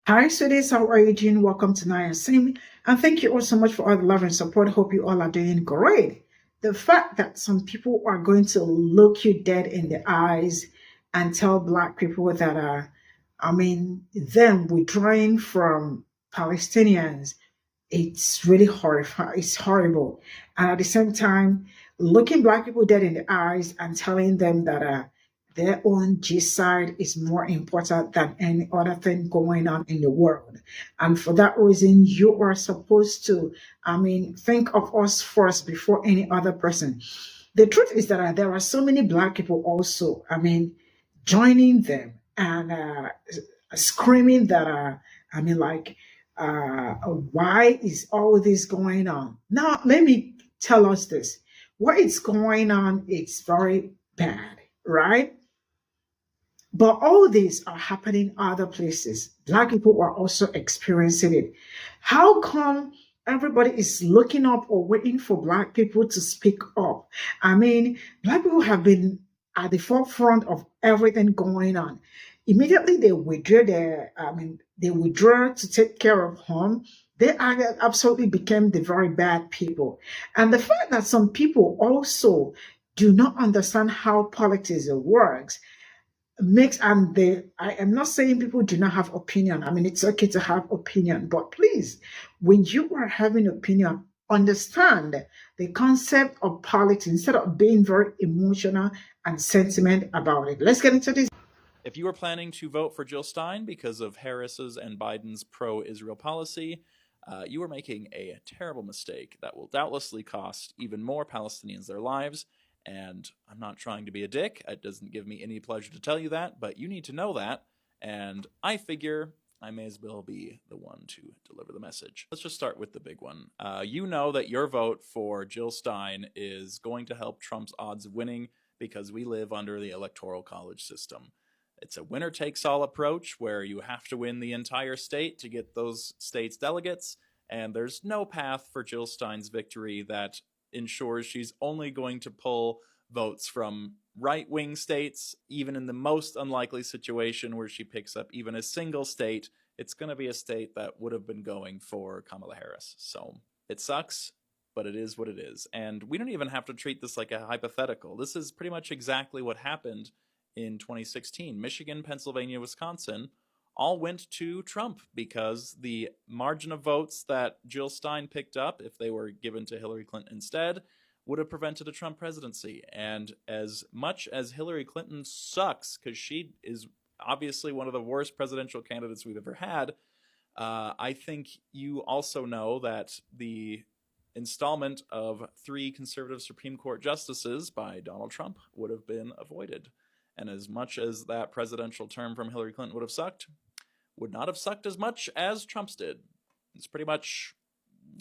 Hi, sweeties. How are you doing? Welcome to Naya Sim. And thank you all so much for all the love and support. Hope you all are doing great. The fact that some people are going to look you dead in the eyes and tell Black people that, them withdrawing from Palestinians, it's really horrifying. It's horrible. And at the same time, looking Black people dead in the eyes and telling them that their own genocide is more important than any other thing going on in the world. And for that reason, you are supposed to, think of us first before any other person. The truth is that there are so many Black people also, joining them and screaming that, why is all this going on? Now, let me tell us this. What is going on is very bad, right? But all these are happening other places. Black people are also experiencing it. How come everybody is looking up or waiting for Black people to speak up? Black people have been at the forefront of everything going on. Immediately they withdraw to take care of home. They absolutely became the very bad people. And the fact that some people also do not understand how politics works makes I am not saying people do not have opinion. It's okay to have opinion, but please, when you are having opinion, understand the concept of politics instead of being very emotional and sentiment about it. Let's get into this. If you were planning to vote for Jill Stein because of Harris's and Biden's pro-Israel policy, you are making a terrible mistake that will doubtlessly cost even more Palestinians their lives. And I'm not trying to be a dick. It doesn't give me any pleasure to tell you that, but you need to know that. And I figure I may as well be the one to deliver the message. Let's just start with the big one. You know that your vote for Jill Stein is going to help Trump's odds of winning because we live under the Electoral College system. It's a winner-takes-all approach where you have to win the entire state to get those states' delegates, and there's no path for Jill Stein's victory that ensures she's only going to pull votes from right-wing states. Even in the most unlikely situation where she picks up even a single state, it's going to be a state that would have been going for Kamala Harris. So it sucks, but it is what it is. And we don't even have to treat this like a hypothetical. This is pretty much exactly what happened in 2016. Michigan, Pennsylvania, Wisconsin all went to Trump because the margin of votes that Jill Stein picked up, if they were given to Hillary Clinton instead, would have prevented a Trump presidency. And as much as Hillary Clinton sucks, because she is obviously one of the worst presidential candidates we've ever had, I think you also know that the installment of 3 conservative Supreme Court justices by Donald Trump would have been avoided. And as much as that presidential term from Hillary Clinton would have sucked, would not have sucked as much as Trump's did. It's pretty much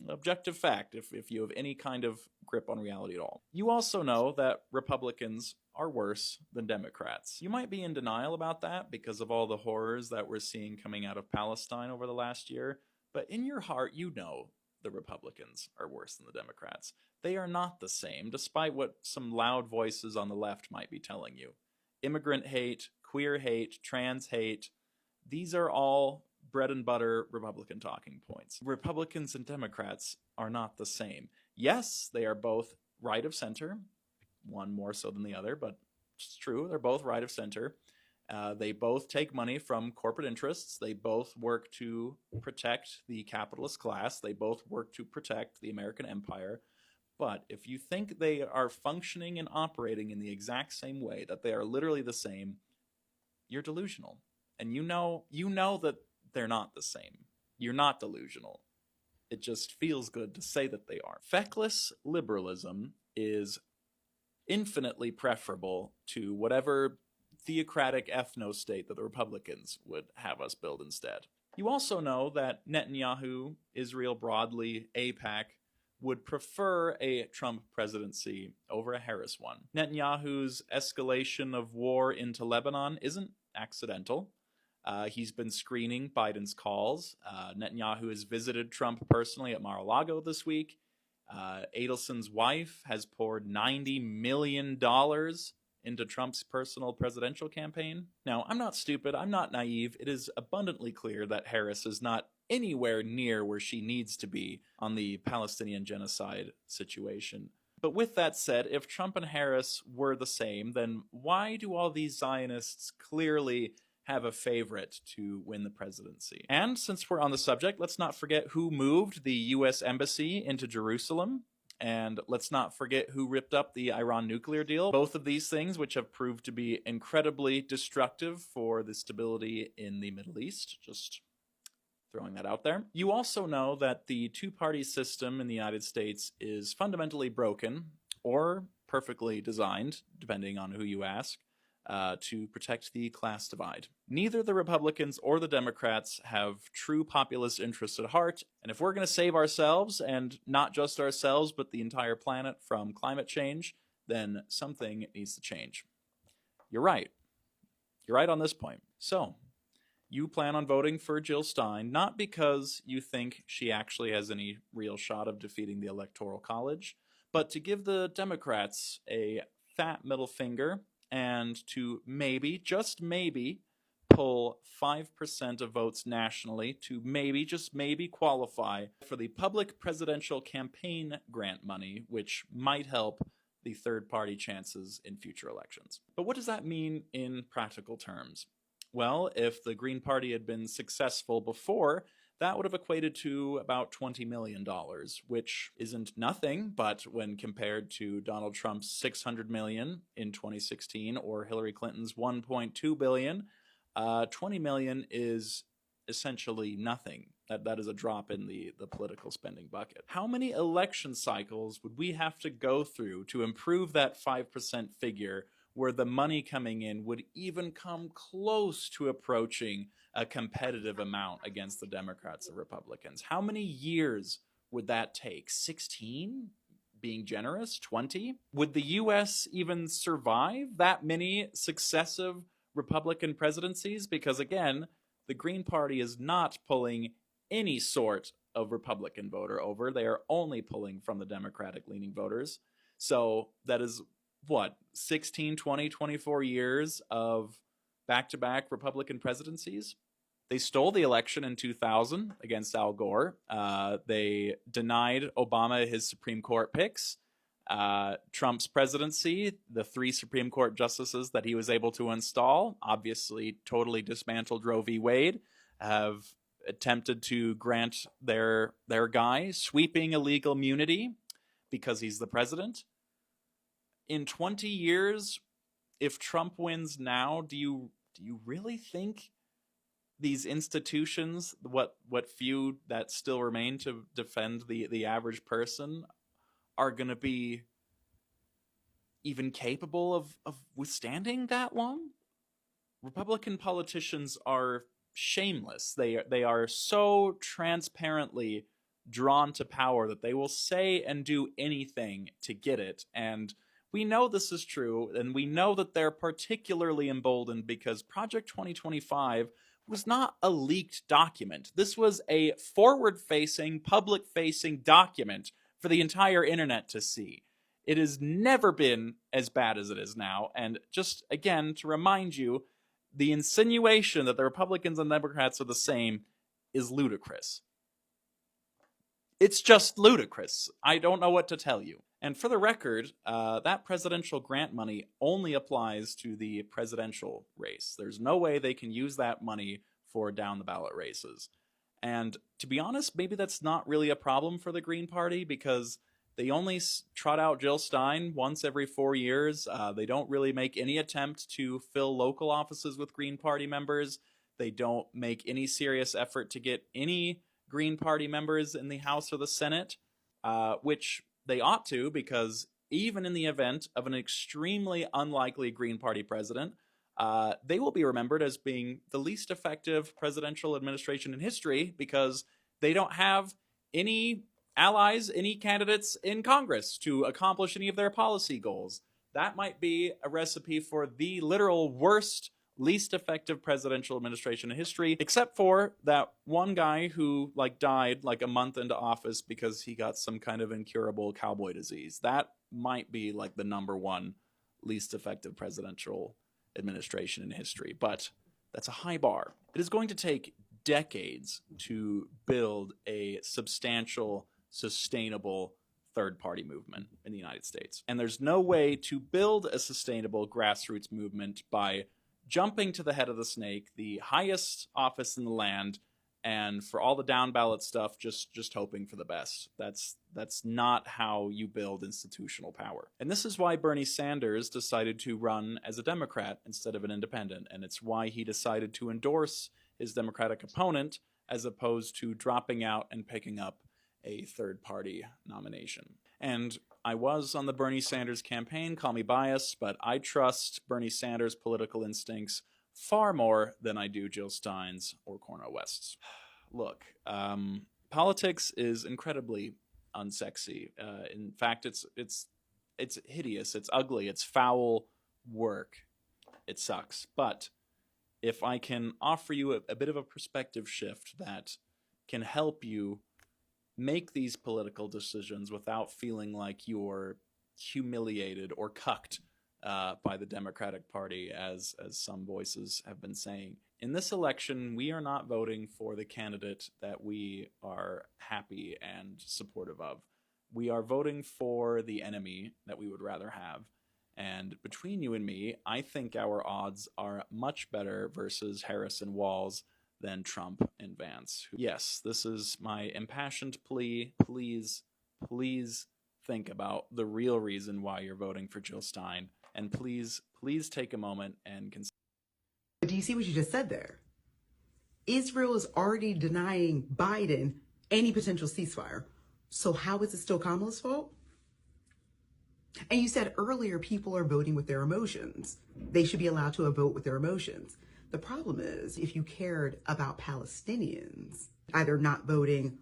objective fact if you have any kind of grip on reality at all. You also know that Republicans are worse than Democrats. You might be in denial about that because of all the horrors that we're seeing coming out of Palestine over the last year, but in your heart you know the Republicans are worse than the Democrats. They are not the same, despite what some loud voices on the left might be telling you. Immigrant hate, queer hate, trans hate, these are all bread and butter Republican talking points. Republicans and Democrats are not the same. Yes, they are both right of center, one more so than the other, but it's true, they're both right of center. They both take money from corporate interests. They both work to protect the capitalist class. They both work to protect the American empire. But if you think they are functioning and operating in the exact same way, that they are literally the same, you're delusional. And you know that they're not the same. You're not delusional. It just feels good to say that they are. Feckless liberalism is infinitely preferable to whatever theocratic ethno-state that the Republicans would have us build instead. You also know that Netanyahu, Israel broadly, AIPAC, would prefer a Trump presidency over a Harris one. Netanyahu's escalation of war into Lebanon isn't accidental. He's been screening Biden's calls. Netanyahu has visited Trump personally at Mar-a-Lago this week. Adelson's wife has poured $90 million into Trump's personal presidential campaign? Now, I'm not stupid, I'm not naive. It is abundantly clear that Harris is not anywhere near where she needs to be on the Palestinian genocide situation. But with that said, if Trump and Harris were the same, then why do all these Zionists clearly have a favorite to win the presidency? And since we're on the subject, let's not forget who moved the U.S. Embassy into Jerusalem. And let's not forget who ripped up the Iran nuclear deal. Both of these things, which have proved to be incredibly destructive for the stability in the Middle East. Just throwing that out there. You also know that the two-party system in the United States is fundamentally broken, or perfectly designed, depending on who you ask, to protect the class divide. Neither the Republicans or the Democrats have true populist interests at heart, and if we're going to save ourselves, and not just ourselves, but the entire planet from climate change, then something needs to change. You're right. You're right on this point. So, you plan on voting for Jill Stein, not because you think she actually has any real shot of defeating the Electoral College, but to give the Democrats a fat middle finger and to maybe, just maybe, pull 5% of votes nationally to maybe, just maybe, qualify for the public presidential campaign grant money, which might help the third-party chances in future elections. But what does that mean in practical terms? Well, if the Green Party had been successful before, that would have equated to about $20 million, which isn't nothing, but when compared to Donald Trump's $600 million in 2016 or Hillary Clinton's $1.2 billion, $20 million is essentially nothing. That is a drop in the political spending bucket. How many election cycles would we have to go through to improve that 5% figure where the money coming in would even come close to approaching a competitive amount against the Democrats and Republicans? How many years would that take? 16? Being generous? 20? Would the U.S. even survive that many successive Republican presidencies? Because again, the Green Party is not pulling any sort of Republican voter over. They are only pulling from the Democratic-leaning voters. So that is, what, 16, 20, 24 years of back-to-back Republican presidencies? They stole the election in 2000 against Al Gore. They denied Obama his Supreme Court picks. Trump's presidency, the 3 Supreme Court justices that he was able to install, obviously totally dismantled Roe v. Wade, have attempted to grant their guy sweeping illegal immunity because he's the president. In 20 years, if Trump wins now, do you really think these institutions, what few that still remain to defend the average person, are going to be even capable of withstanding that long? Republican politicians are shameless. They are so transparently drawn to power that they will say and do anything to get it. And we know this is true, and we know that they're particularly emboldened because Project 2025 was not a leaked document. This was a forward-facing, public-facing document for the entire internet to see. It has never been as bad as it is now. And just, again, to remind you, the insinuation that the Republicans and Democrats are the same is ludicrous. It's just ludicrous. I don't know what to tell you. And for the record, that presidential grant money only applies to the presidential race. There's no way they can use that money for down-the-ballot races. And to be honest, maybe that's not really a problem for the Green Party because they only trot out Jill Stein once every 4 years. They don't really make any attempt to fill local offices with Green Party members. They don't make any serious effort to get any Green Party members in the House or the Senate, which they ought to, because even in the event of an extremely unlikely Green Party president, they will be remembered as being the least effective presidential administration in history because they don't have any allies, any candidates in Congress to accomplish any of their policy goals. That might be a recipe for the literal worst, least effective presidential administration in history, except for that one guy who died a month into office because he got some kind of incurable cowboy disease. That might be the number one least effective presidential administration in history. But that's a high bar. It is going to take decades to build a substantial, sustainable third-party movement in the United States. And there's no way to build a sustainable grassroots movement by jumping to the head of the snake, the highest office in the land, and for all the down ballot stuff, just hoping for the best. That's not how you build institutional power. And this is why Bernie Sanders decided to run as a Democrat instead of an independent. And it's why he decided to endorse his Democratic opponent as opposed to dropping out and picking up a third-party nomination. And I was on the Bernie Sanders campaign, call me biased, but I trust Bernie Sanders' political instincts far more than I do Jill Stein's or Cornel West's. Look, politics is incredibly unsexy. In fact, it's hideous, it's ugly, it's foul work. It sucks. But if I can offer you a bit of a perspective shift that can help you make these political decisions without feeling like you're humiliated or cucked by the Democratic Party, as some voices have been saying. In this election, we are not voting for the candidate that we are happy and supportive of. We are voting for the enemy that we would rather have. And between you and me, I think our odds are much better versus Harris and Walz than Trump and Vance. Yes, this is my impassioned plea. Please think about the real reason why you're voting for Jill Stein. And please take a moment and consider. Do you see what you just said there? Israel is already denying Biden any potential ceasefire. So how is it still Kamala's fault? And you said earlier people are voting with their emotions. They should be allowed to vote with their emotions. The problem is, if you cared about Palestinians, either not voting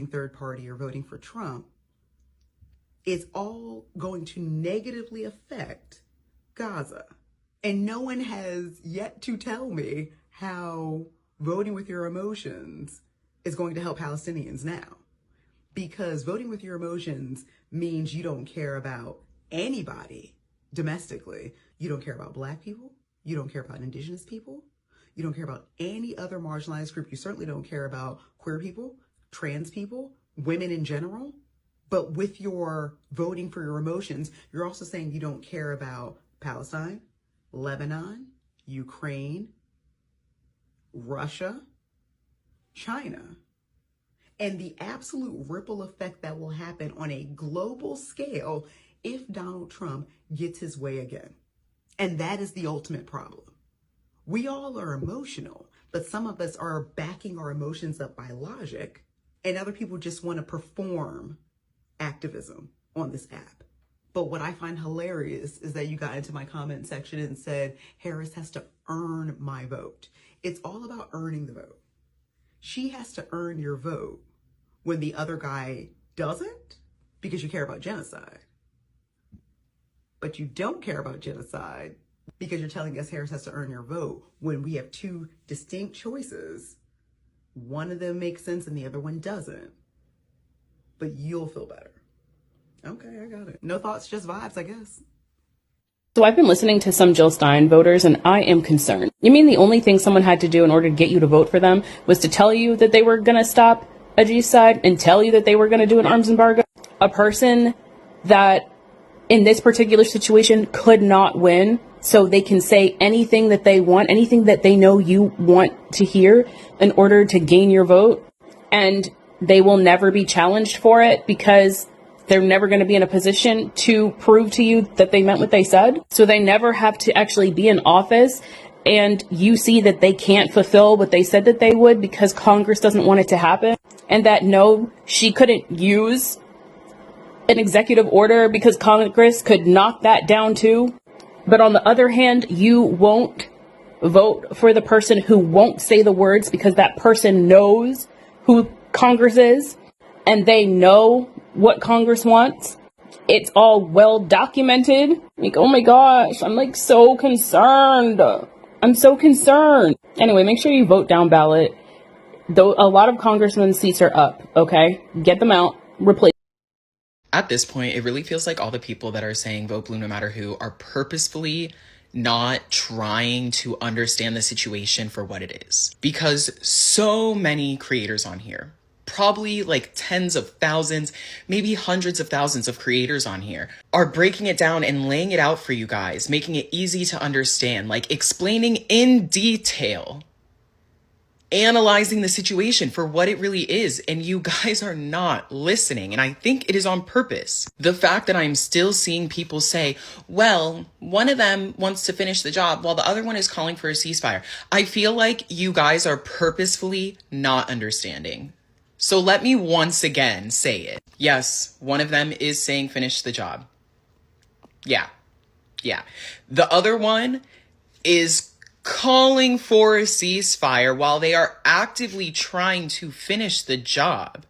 third party, or voting for Trump, it's all going to negatively affect Gaza. And no one has yet to tell me how voting with your emotions is going to help Palestinians now. Because voting with your emotions means you don't care about anybody domestically. You don't care about Black people. You don't care about Indigenous people. You don't care about any other marginalized group. You certainly don't care about queer people, trans people, women in general. But with your voting for your emotions, you're also saying you don't care about Palestine, Lebanon, Ukraine, Russia, China, and the absolute ripple effect that will happen on a global scale if Donald Trump gets his way again. And that is the ultimate problem. We all are emotional, but some of us are backing our emotions up by logic, and other people just want to perform activism on this app. But what I find hilarious is that you got into my comment section and said, Harris has to earn my vote. It's all about earning the vote. She has to earn your vote when the other guy doesn't, because you care about genocide. But you don't care about genocide because you're telling us Harris has to earn your vote when we have two distinct choices. One of them makes sense and the other one doesn't. But you'll feel better. Okay, I got it. No thoughts, just vibes, I guess. So I've been listening to some Jill Stein voters, and I am concerned. You mean the only thing someone had to do in order to get you to vote for them was to tell you that they were going to stop a genocide and tell you that they were going to do an arms embargo? A person that in this particular situation could not win, so they can say anything that they want, anything that they know you want to hear in order to gain your vote, and they will never be challenged for it because they're never going to be in a position to prove to you that they meant what they said. So they never have to actually be in office, and you see that they can't fulfill what they said that they would because Congress doesn't want it to happen. And that no, she couldn't use an executive order because Congress could knock that down too. But on the other hand, you won't vote for the person who won't say the words because that person knows who Congress is and they know what Congress wants. It's all well documented. Like, oh my gosh, I'm like so concerned. I'm so concerned. Anyway, make sure you vote down ballot. Though a lot of congressmen's seats are up, okay? Get them out, replace. I at this point, it really feels like all the people that are saying vote blue no matter who are purposefully not trying to understand the situation for what it is. Because so many creators on here, probably like tens of thousands, maybe hundreds of thousands of creators on here, are breaking it down and laying it out for you guys, making it easy to understand, like explaining in detail, analyzing the situation for what it really is, and you guys are not listening, and I think it is on purpose. The fact that I'm still seeing people say, well, one of them wants to finish the job while the other one is calling for a ceasefire. I feel like you guys are purposefully not understanding. So let me once again say it. Yes, one of them is saying finish the job. Yeah. The other one is calling for a ceasefire while they are actively trying to finish the job.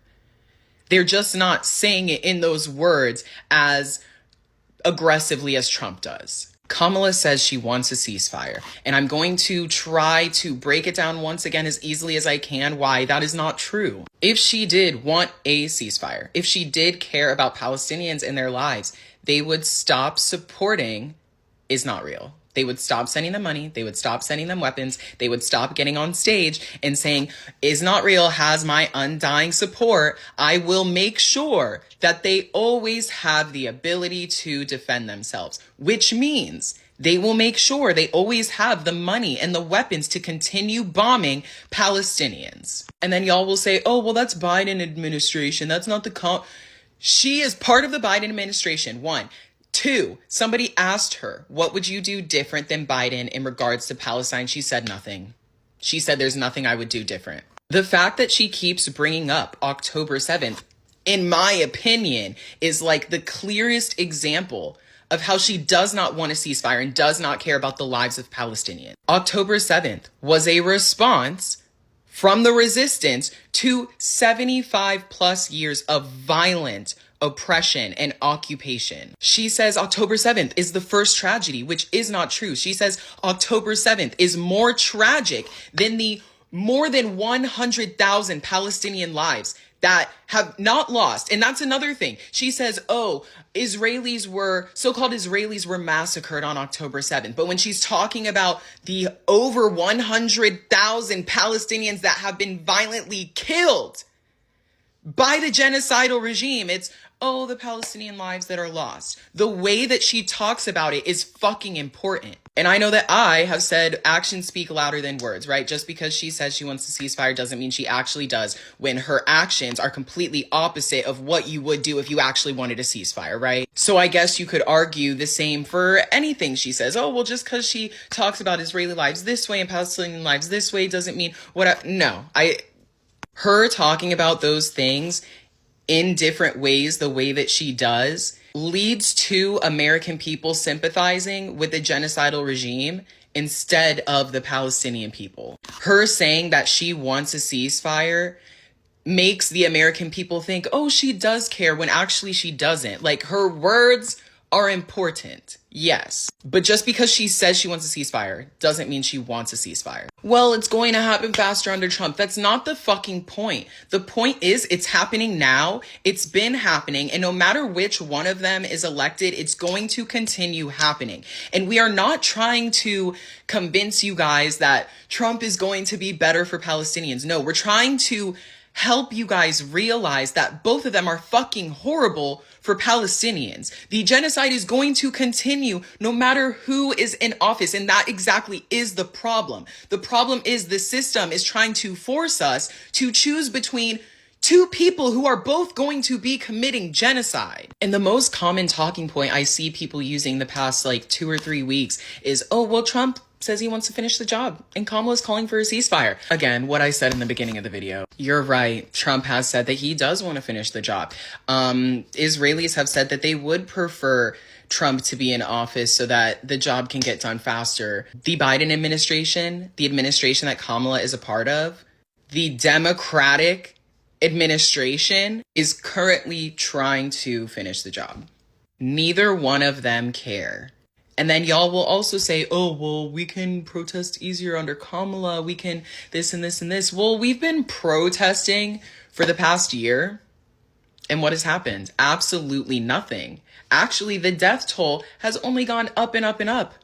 They're just not saying it in those words as aggressively as Trump does. Kamala says she wants a ceasefire, and I'm going to try to break it down once again as easily as I can why that is not true. If she did want a ceasefire, if she did care about Palestinians and their lives, they would stop supporting is not real. They would stop sending them money. They would stop sending them weapons. They would stop getting on stage and saying, is not real, has my undying support. I will make sure that they always have the ability to defend themselves, which means they will make sure they always have the money and the weapons to continue bombing Palestinians. And then y'all will say, oh, well, that's Biden administration. That's not the She is part of the Biden administration. 1. 2, somebody asked her, what would you do different than Biden in regards to Palestine? She said nothing. She said there's nothing I would do different. The fact that she keeps bringing up October 7th, in my opinion, is like the clearest example of how she does not want a ceasefire and does not care about the lives of Palestinians. October 7th was a response from the resistance to 75 plus years of violent oppression and occupation. She says October 7th is the first tragedy, which is not true. She says October 7th is more tragic than the more than 100,000 Palestinian lives that have not lost. And that's another thing. She says, oh, so-called Israelis were massacred on October 7th. But when she's talking about the over 100,000 Palestinians that have been violently killed by the genocidal regime, it's, oh, the Palestinian lives that are lost. The way that she talks about it is fucking important. And I know that I have said actions speak louder than words, right? Just because she says she wants to ceasefire doesn't mean she actually does, when her actions are completely opposite of what you would do if you actually wanted a ceasefire, right? So I guess you could argue the same for anything she says. Oh, well, just because she talks about Israeli lives this way and Palestinian lives this way doesn't mean her talking about those things in different ways, the way that she does, leads to American people sympathizing with the genocidal regime instead of the Palestinian people. Her saying that she wants a ceasefire makes the American people think, oh, she does care, when actually she doesn't. Like, her words are important, yes. But just because she says she wants a ceasefire doesn't mean she wants a ceasefire. Well, it's going to happen faster under Trump. That's not the fucking point. The point is it's happening now. It's been happening. And no matter which one of them is elected, it's going to continue happening. And we are not trying to convince you guys that Trump is going to be better for Palestinians. No, we're trying to help you guys realize that both of them are fucking horrible for Palestinians. The genocide is going to continue no matter who is in office, and that exactly is the problem. The problem is the system is trying to force us to choose between two people who are both going to be committing genocide. And the most common talking point I see people using the past 2 or 3 weeks is, oh, well, Trump says he wants to finish the job and Kamala's calling for a ceasefire. Again, what I said in the beginning of the video. You're right. Trump has said that he does want to finish the job. Israelis have said that they would prefer Trump to be in office so that the job can get done faster. The Biden administration, the administration that Kamala is a part of, the Democratic administration is currently trying to finish the job. Neither one of them care. And then y'all will also say, oh, well, we can protest easier under Kamala. We can this and this and this. Well, we've been protesting for the past year. And what has happened? Absolutely nothing. Actually, the death toll has only gone up and up and up.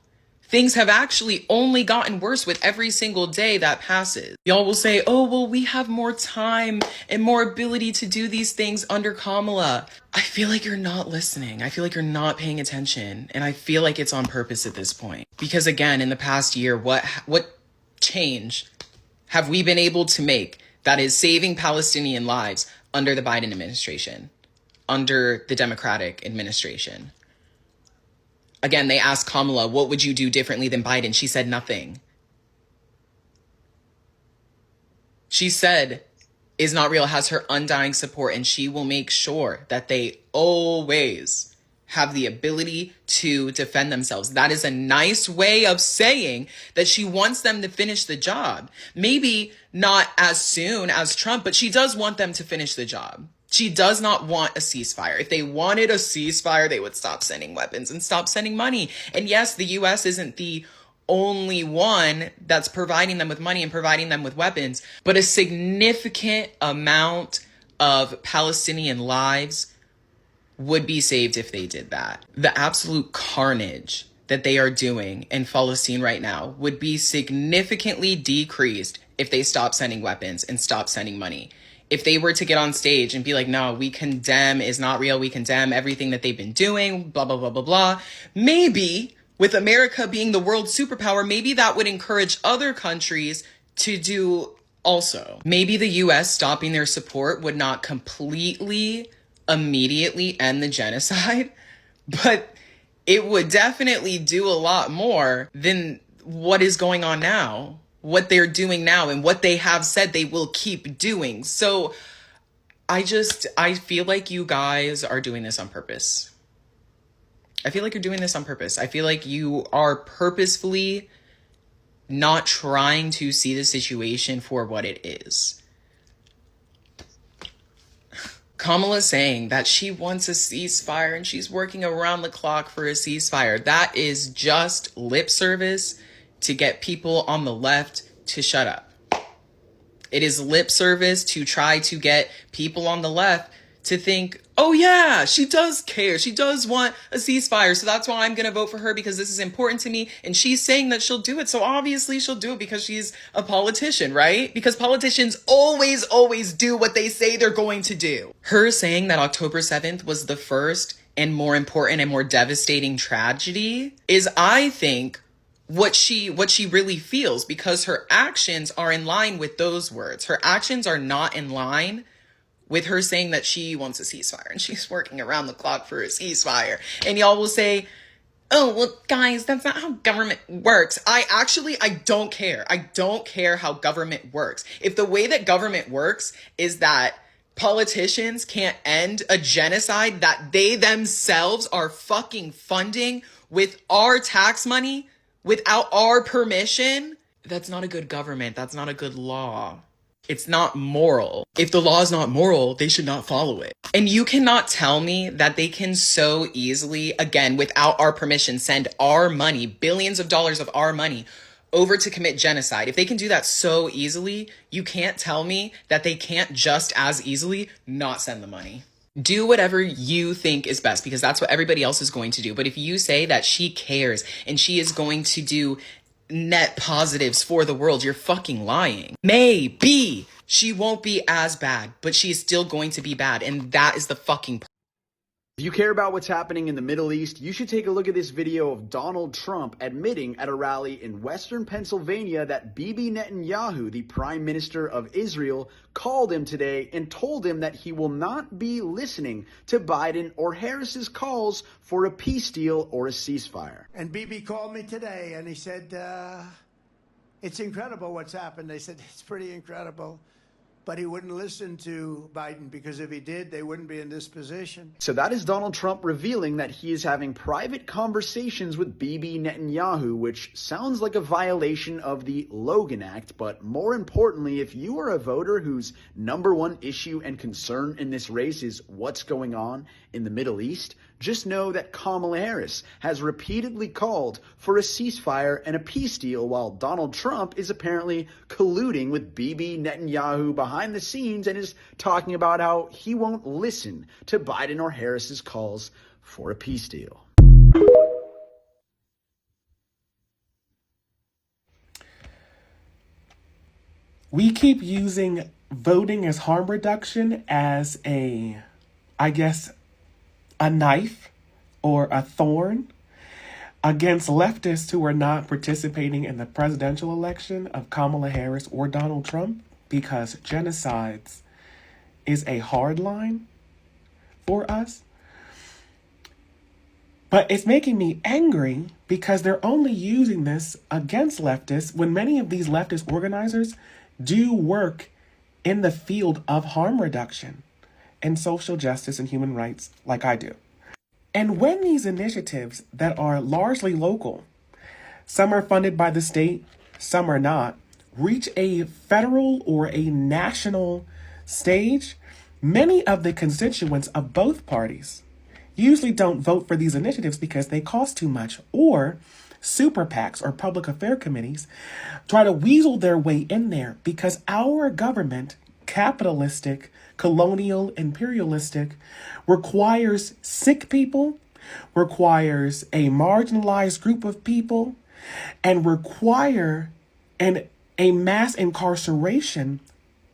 Things have actually only gotten worse with every single day that passes. Y'all will say, oh, well, we have more time and more ability to do these things under Kamala. I feel like you're not listening. I feel like you're not paying attention. And I feel like it's on purpose at this point. Because again, in the past year, what change have we been able to make that is saving Palestinian lives under the Biden administration, under the Democratic administration? Again, they asked Kamala, what would you do differently than Biden? She said nothing. She said Israel has her undying support, and she will make sure that they always have the ability to defend themselves. That is a nice way of saying that she wants them to finish the job. Maybe not as soon as Trump, but she does want them to finish the job. She does not want a ceasefire. If they wanted a ceasefire, they would stop sending weapons and stop sending money. And yes, the US isn't the only one that's providing them with money and providing them with weapons, but a significant amount of Palestinian lives would be saved if they did that. The absolute carnage that they are doing in Palestine right now would be significantly decreased if they stop sending weapons and stop sending money. If they were to get on stage and be like, no, we condemn Israel, we condemn everything that they've been doing, blah, blah, blah, blah, blah. Maybe with America being the world superpower, maybe that would encourage other countries to do also. Maybe the US stopping their support would not completely, immediately end the genocide, but it would definitely do a lot more than what is going on now. What they're doing now and what they have said they will keep doing. So I feel like you guys are doing this on purpose. I feel like you're doing this on purpose. I feel like you are purposefully not trying to see the situation for what it is. Kamala saying that she wants a ceasefire and she's working around the clock for a ceasefire. That is just lip service to get people on the left to shut up. It is lip service to try to get people on the left to think, oh yeah, she does care. She does want a ceasefire. So that's why I'm going to vote for her because this is important to me. And she's saying that she'll do it. So obviously she'll do it because she's a politician, right? Because politicians always do what they say they're going to do. Her saying that October 7th was the first and more important and more devastating tragedy is, I think, what she really feels, because her actions are in line with those words. Her actions are not in line with her saying that she wants a ceasefire and she's working around the clock for a ceasefire. And y'all will say, oh, well, guys, that's not how government works. I don't care. I don't care how government works. If the way that government works is that politicians can't end a genocide that they themselves are fucking funding with our tax money, without our permission, that's not a good government. That's not a good law. It's not moral. If the law is not moral, they should not follow it. And you cannot tell me that they can so easily, again, without our permission, send our money, billions of dollars of our money, over to commit genocide. If they can do that so easily, you can't tell me that they can't just as easily not send the money. Do whatever you think is best, because that's what everybody else is going to do. But if you say that she cares and she is going to do net positives for the world, you're fucking lying. Maybe she won't be as bad, but she is still going to be bad. And that is the fucking problem. If you care about what's happening in the Middle East, you should take a look at this video of Donald Trump admitting at a rally in Western Pennsylvania that Bibi Netanyahu, the Prime Minister of Israel, called him today and told him that he will not be listening to Biden or Harris's calls for a peace deal or a ceasefire. And Bibi called me today and he said, it's incredible what's happened. I said, it's pretty incredible. But he wouldn't listen to Biden, because if he did, they wouldn't be in this position. So that is Donald Trump revealing that he is having private conversations with Bibi Netanyahu, which sounds like a violation of the Logan Act. But more importantly, if you are a voter whose number one issue and concern in this race is what's going on in the Middle East, Just know that Kamala Harris has repeatedly called for a ceasefire and a peace deal, while Donald Trump is apparently colluding with Bibi Netanyahu behind the scenes and is talking about how he won't listen to Biden or Harris's calls for a peace deal. We keep using voting as harm reduction as a knife or a thorn against leftists who are not participating in the presidential election of Kamala Harris or Donald Trump, because genocides is a hard line for us. But it's making me angry because they're only using this against leftists when many of these leftist organizers do work in the field of harm reduction and social justice and human rights like I do. And when these initiatives that are largely local, some are funded by the state, some are not, reach a federal or a national stage, many of the constituents of both parties usually don't vote for these initiatives because they cost too much, or super PACs or public affair committees try to weasel their way in there because our government, capitalistic, colonial, imperialistic, requires sick people, requires a marginalized group of people, and require a mass incarceration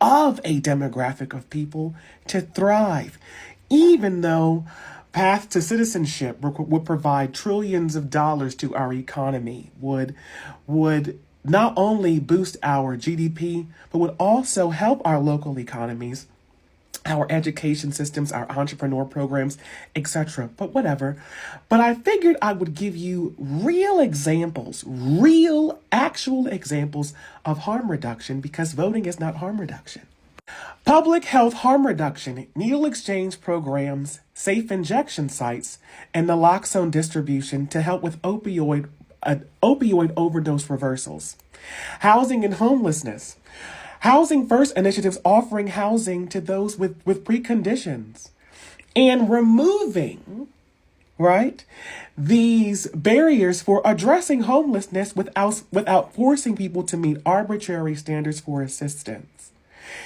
of a demographic of people to thrive, even though path to citizenship would provide trillions of dollars to our economy, would not only boost our GDP, but would also help our local economies, our education systems, our entrepreneur programs, etc. But whatever. But I figured I would give you real examples, actual examples of harm reduction, because voting is not harm reduction. Public health harm reduction, needle exchange programs, safe injection sites, and naloxone distribution to help with opioid overdose reversals. Housing and homelessness. Housing First initiatives offering housing to those with preconditions. And removing, these barriers for addressing homelessness without forcing people to meet arbitrary standards for assistance.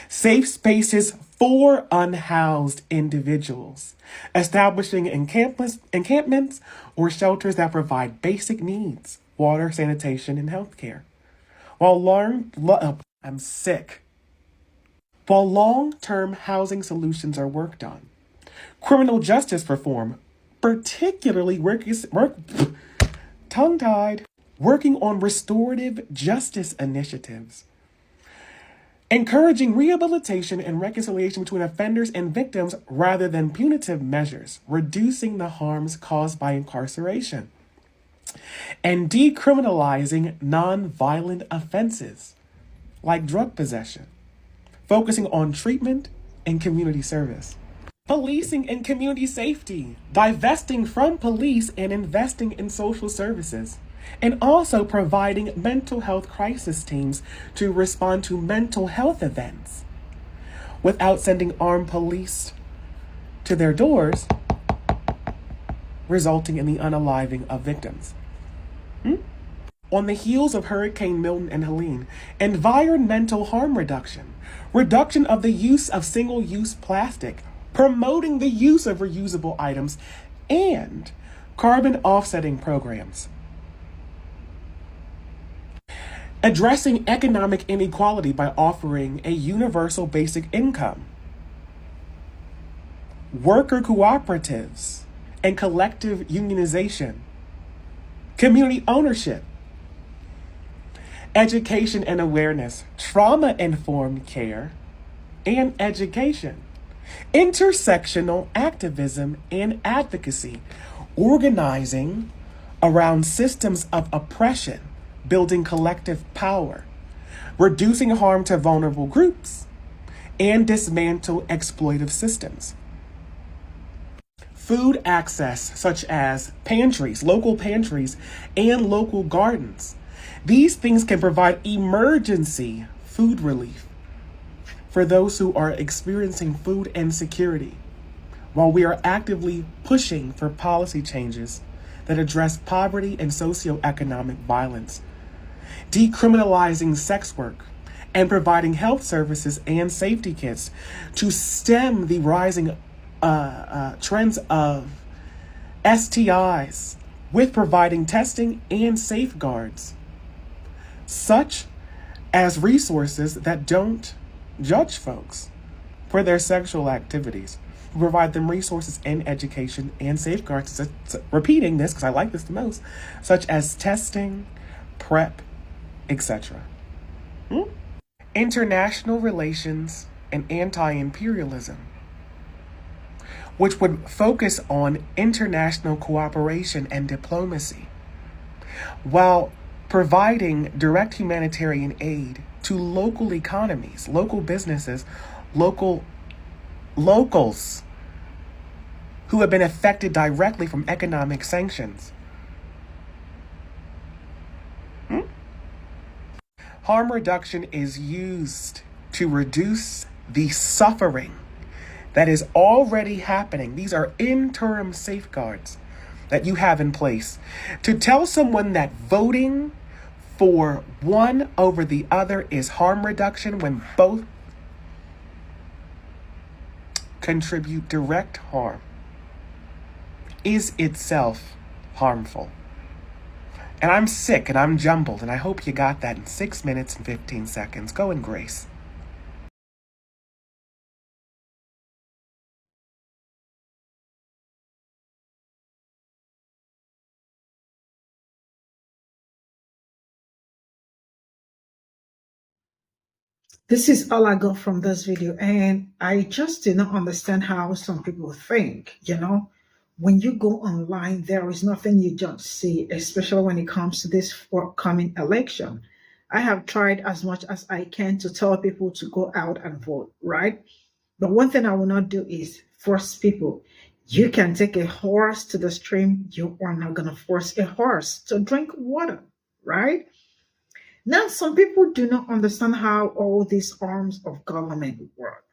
Safe spaces for unhoused individuals, establishing encampments or shelters that provide basic needs, water, sanitation, and healthcare. While long-term housing solutions are worked on. Criminal justice reform, particularly working on restorative justice initiatives. Encouraging rehabilitation and reconciliation between offenders and victims rather than punitive measures, reducing the harms caused by incarceration. And decriminalizing non-violent offenses like drug possession, focusing on treatment and community service. Policing and community safety, divesting from police and investing in social services. And also providing mental health crisis teams to respond to mental health events without sending armed police to their doors, resulting in the unaliving of victims. On the heels of Hurricane Milton and Helene, environmental harm reduction, reduction of the use of single-use plastic, promoting the use of reusable items, and carbon offsetting programs. Addressing economic inequality by offering a universal basic income. Worker cooperatives and collective unionization. Community ownership. Education and awareness. Trauma-informed care and education. Intersectional activism and advocacy. Organizing around systems of oppression, building collective power, reducing harm to vulnerable groups, and dismantle exploitive systems. Food access, such as pantries, local pantries, and local gardens. These things can provide emergency food relief for those who are experiencing food insecurity, while we are actively pushing for policy changes that address poverty and socioeconomic violence, decriminalizing sex work, and providing health services and safety kits to stem the rising trends of STIs, with providing testing and safeguards, such as resources that don't judge folks for their sexual activities. We provide them resources and education and safeguards, repeating this because I like this the most, such as testing, PrEP, etc. International relations and anti-imperialism, which would focus on international cooperation and diplomacy, while providing direct humanitarian aid to local economies, local businesses, locals who have been affected directly from economic sanctions. Harm reduction is used to reduce the suffering that is already happening. These are interim safeguards that you have in place to tell someone that voting for one over the other is harm reduction when both contribute direct harm is itself harmful. And I'm sick and I'm jumbled, and I hope you got that in 6 minutes and 15 seconds. Go in grace. This is all I got from this video, and I just do not understand how some people think. When you go online, there is nothing you just see, especially when it comes to this forthcoming election. I have tried as much as I can to tell people to go out and vote, right? But one thing I will not do is force people. You can take a horse to the stream. You are not going to force a horse to drink water, right? Now, some people do not understand how all these arms of government work.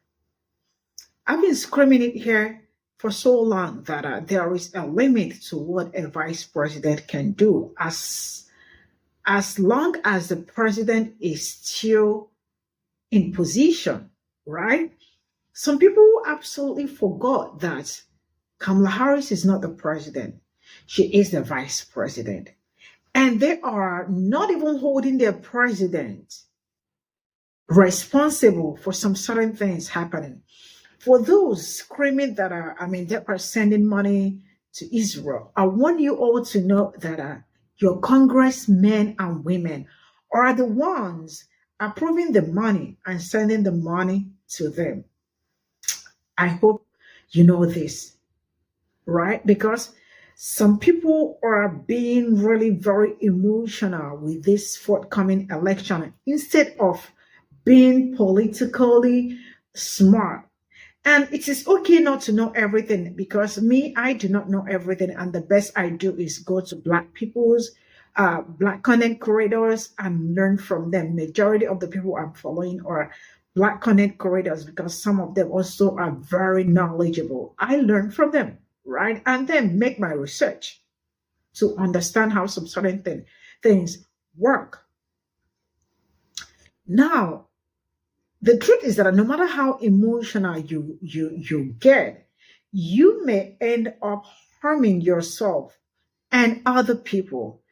I've been screaming it here for so long that there is a limit to what a vice president can do as long as the president is still in position, right? Some people absolutely forgot that Kamala Harris is not the president. She is the vice president. And they are not even holding their president responsible for some certain things happening. For those screaming that they are sending money to Israel, I want you all to know that your congressmen and women are the ones approving the money and sending the money to them. I hope you know this, right? Because some people are being really very emotional with this forthcoming election instead of being politically smart. And it is okay not to know everything, because I do not know everything. And the best I do is go to Black people's, Black content creators and learn from them. Majority of the people I'm following are Black content creators because some of them also are very knowledgeable. I learn from them, right? And then make my research to understand how some certain things work. Now, the truth is that no matter how emotional you get, you may end up harming yourself and other people.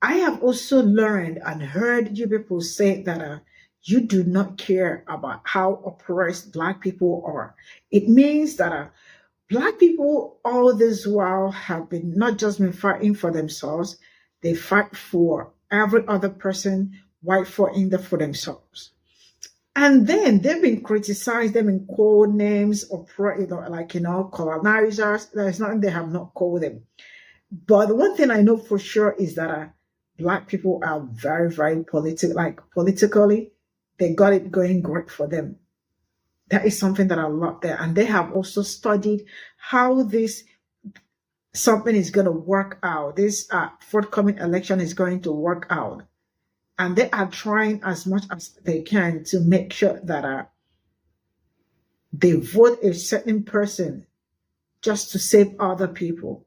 I have also learned and heard you people say that you do not care about how oppressed Black people are. It means that Black people all this while have been not just been fighting for themselves, they fight for every other person, white for themselves. And then they've been criticized, they've been called names or colonizers. There's nothing they have not called them. But the one thing I know for sure is that Black people are very, very politically, they got it going great for them. That is something that I love there. And they have also studied how something is going to work out. This forthcoming election is going to work out. And they are trying as much as they can to make sure that they vote a certain person just to save other people,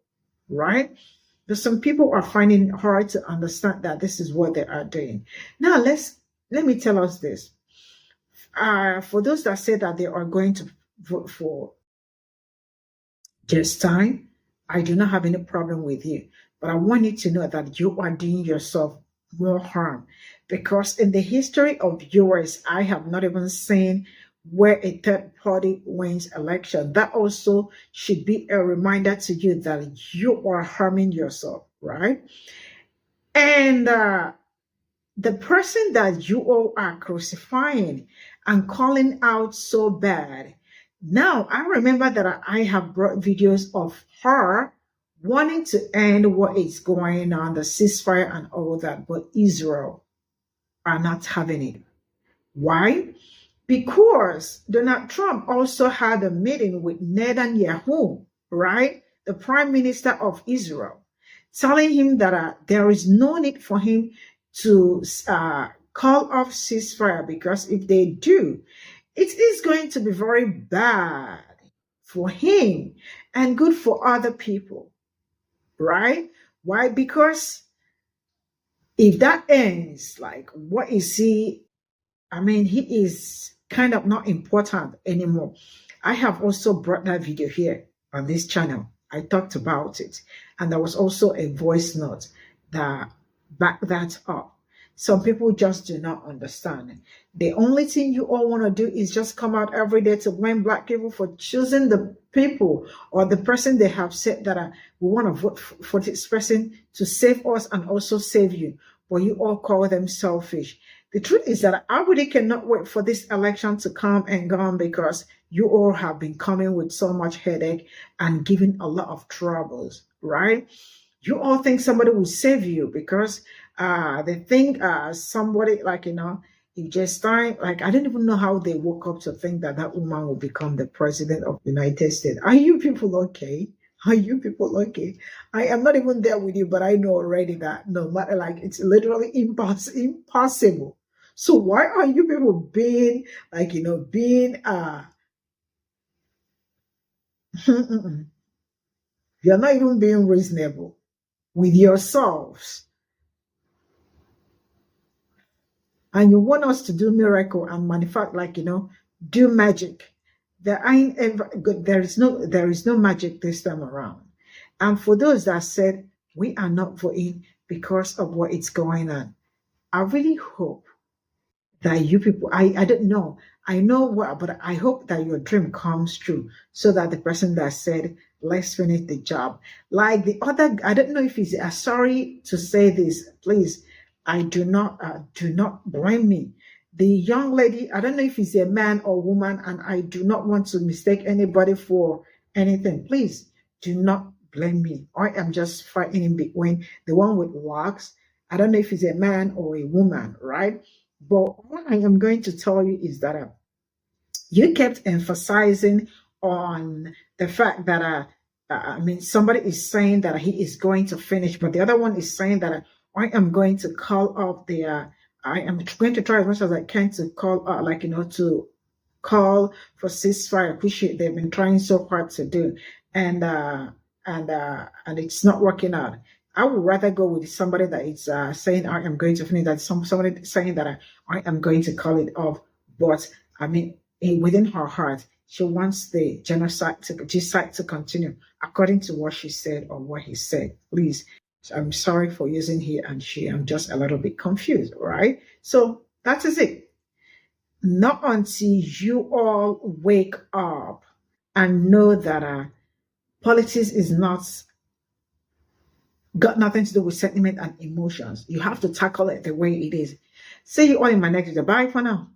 right? But some people are finding it hard to understand that this is what they are doing. Now, let me tell us this. For those that say that they are going to vote for just time, I do not have any problem with you. But I want you to know that you are doing yourself more harm, because in the history of US, I have not even seen where a third party wins election. That also should be a reminder to you that you are harming yourself, right? And the person that you all are crucifying and calling out so bad. Now, I remember that I have brought videos of her wanting to end what is going on, the ceasefire and all that, but Israel are not having it. Why? Because Donald Trump also had a meeting with Netanyahu, right? The Prime Minister of Israel, telling him that there is no need for him to call off ceasefire, because if they do, it is going to be very bad for him and good for other people, right? Why? Because if that ends, like, what is he? I mean, he is kind of not important anymore. I have also brought that video here on this channel. I talked about it. And there was also a voice note that backed that up. Some people just do not understand. The only thing you all want to do is just come out every day to blame Black people for choosing the people or the person they have said that we want to vote for this person to save us and also save you. But you all call them selfish. The truth is that I really cannot wait for this election to come and gone, because you all have been coming with so much headache and giving a lot of troubles, right? You all think somebody will save you because they think somebody, like, if just time, like, I don't even know how they woke up to think that that woman will become the president of the United States. Are you people okay? Are you people okay? I am not even there with you, but I know already that no matter, like, it's literally impossible. So why are you people being, like, you're not even being reasonable with yourselves. And you want us to do miracle and manufacture, like, do magic. There is no magic this time around. And for those that said we are not voting because of what is going on, I really hope that you people, I don't know, I know what, but I hope that your dream comes true, so that the person that said, let's finish the job, like the other, I don't know if he's sorry to say this, please, I do not blame me. The young lady, I don't know if he's a man or woman, and I do not want to mistake anybody for anything. Please do not blame me. I am just fighting in between the one with locks. I don't know if he's a man or a woman, right? But what I am going to tell you is that you kept emphasizing on the fact that I mean, somebody is saying that he is going to finish, but the other one is saying that I am going to call off the I am going to try as much as I can to call to call for ceasefire, which they've been trying so hard to do, and it's not working out. I would rather go with somebody that is saying I am going to finish, that somebody saying that I am going to call it off. But I mean, within her heart, she wants the genocide to continue, according to what she said or what he said. Please, I'm sorry for using he and she. I'm just a little bit confused, all right? So that is it. Not until you all wake up and know that politics is not got nothing to do with sentiment and emotions. You have to tackle it the way it is. See you all in my next video. Bye for now.